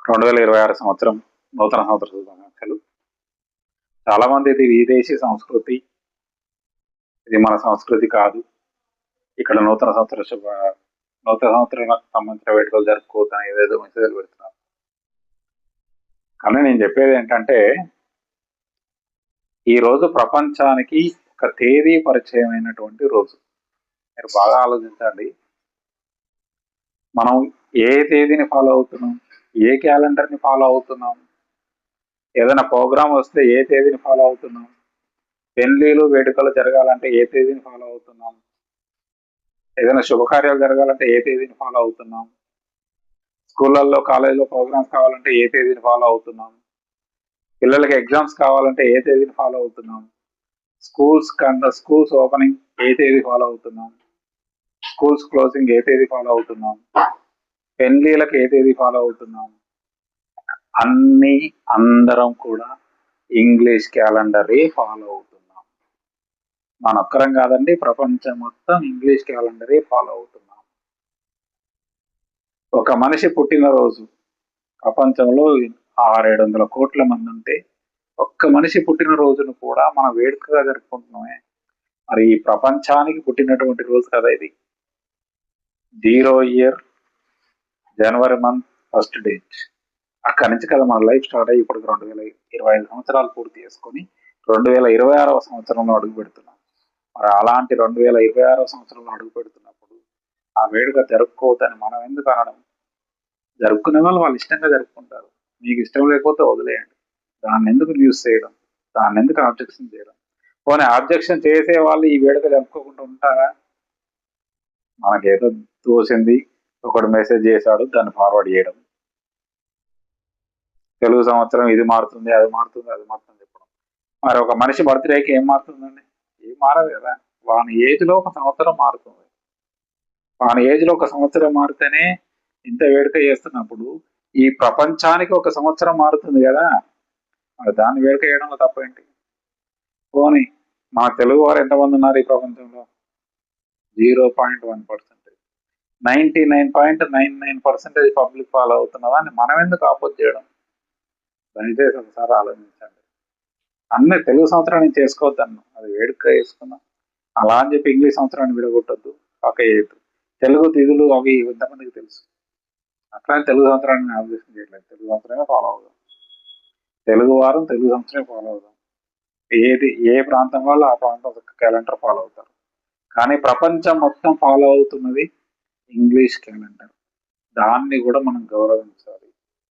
2026 సంవత్సరం నూతన సంవత్సర శుభాకాంక్షలు. చాలా మంది ఇది విదేశీ సంస్కృతి, ఇది మన సంస్కృతి కాదు, ఇక్కడ నూతన సంవత్సరానికి సంబంధించిన వేడుకలు జరుపుకోవద్దని ఏదేదో మెసేజ్లు పెడుతున్నారు. కానీ నేను చెప్పేది ఏంటంటే, ఈ రోజు ప్రపంచానికి ఒక తేదీ పరిచయమైనటువంటి రోజు. మీరు బాగా ఆలోచించండి. మనం ఏ తేదీని ఫాలో అవుతున్నాం, ఏ క్యాలెండర్ని ఫాలో అవుతున్నాం, ఏదైనా ప్రోగ్రామ్ వస్తే ఏ తేదీని ఫాలో అవుతున్నాం, పెళ్లిలు వేడుకలు జరగాలంటే ఏ తేదీని ఫాలో అవుతున్నాం, ఏదైనా శుభకార్యాలు జరగాలంటే ఏ తేదీని ఫాలో అవుతున్నాం, స్కూళ్ళల్లో కాలేజీలో ప్రోగ్రామ్స్ కావాలంటే ఏ తేదీని ఫాలో అవుతున్నాం, పిల్లలకి ఎగ్జామ్స్ కావాలంటే ఏ తేదీని ఫాలో అవుతున్నాం, స్కూల్స్ ఓపెనింగ్ ఏ తేదీ ఫాలో అవుతున్నాం, స్కూల్స్ క్లోజింగ్ ఏ తేదీ ఫాలో అవుతున్నాం, పెళ్లిళ్ళకి ఏ తేదీ ఫాలో అవుతున్నాం. అందరం కూడా ఇంగ్లీష్ క్యాలెండరే ఫాలో అవుతున్నాం. మన ఒక్కరం కాదండి, ప్రపంచం మొత్తం ఇంగ్లీష్ క్యాలెండరే ఫాలో అవుతున్నాం. ఒక మనిషి పుట్టినరోజు ప్రపంచంలో 600-700 కోట్ల మంది ఉంటే ఒక్క మనిషి పుట్టినరోజును కూడా మనం వేడుకగా జరుపుకుంటున్నామే. మరి ఈ ప్రపంచానికి పుట్టినటువంటి రోజు కదా ఇది. 0 ఇయర్ జనవరి మంత్ ఫస్ట్ డేట్. అక్కడి నుంచి కదా మన లైఫ్ స్టార్ట్ అయ్యి ఇప్పుడు 2025 సంవత్సరాలు పూర్తి చేసుకొని 2026వ సంవత్సరంలో అడుగు పెడుతున్నాం. మరి అలాంటి 2026వ సంవత్సరంలో అడుగు పెడుతున్నప్పుడు ఆ వేడుక జరుపుకోవద్దని మనం ఎందుకు అనడం? జరుపుకునే వాళ్ళు ఇష్టంగా జరుపుకుంటారు. మీకు ఇష్టం లేకపోతే వదిలేయండి. దాన్ని ఎందుకు న్యూస్ చేయడం, దాన్ని ఎందుకు ఆబ్జెక్షన్ చేయడం? పోనీ ఆబ్జెక్షన్ చేసే వాళ్ళు ఈ వేడుక జరుపుకోకుండా ఉంటారా? మనకేదో తోసింది, ఒకడు మెసేజ్ చేశాడు, దాన్ని ఫార్వర్డ్ చేయడం, తెలుగు సంవత్సరం ఇది మారుతుంది, అది మారుతుంది చెప్పడం. మరి ఒక మనిషి బర్త్డేకి ఏం మారుతుందండి? ఏం మారదు కదా. వాని ఏజ్లో ఒక సంవత్సరం మారుతుంది. వాని ఏజ్లో ఒక సంవత్సరం మారితేనే ఇంత వేడుక చేస్తున్నప్పుడు ఈ ప్రపంచానికి ఒక సంవత్సరం మారుతుంది కదా. మరి దాన్ని వేడుక చేయడంలో తప్పేంటి? పోనీ మన తెలుగు వారు ఎంతమంది ఉన్నారు ఈ ప్రపంచంలో? 0.1%. 99.99% పబ్లిక్ ఫాలో అవుతున్నదా అని మనం ఎందుకు ఆపోజ్ చేయడం? దయచేసి ఒకసారి ఆలోచించండి. అన్నీ తెలుగు సంవత్సరాన్ని చేసుకోవద్దన్ను, అది వేడుక చేసుకుందాం. అలా అని చెప్పి ఇంగ్లీష్ సంవత్సరాన్ని విడగొట్టద్దు, పక్క చేయొద్దు. తెలుగు తిథులు అవి ఎంతమందికి తెలుసు? అట్లానే తెలుగు సంవత్సరాన్ని ఆలోచన చేయట్లేదు. తెలుగు సంవత్సరమే ఫాలో అవుదాం. తెలుగు వారం తెలుగు సంవత్సరమే ఫాలో అవుదాం. ఏ ప్రాంతం వాళ్ళు ఆ ప్రాంతం క్యాలెండర్ ఫాలో అవుతారు. కానీ ప్రపంచం మొత్తం ఫాలో అవుతున్నది ఇంగ్లీష్ క్యాలెండర్. దాన్ని కూడా మనం గౌరవించాలి.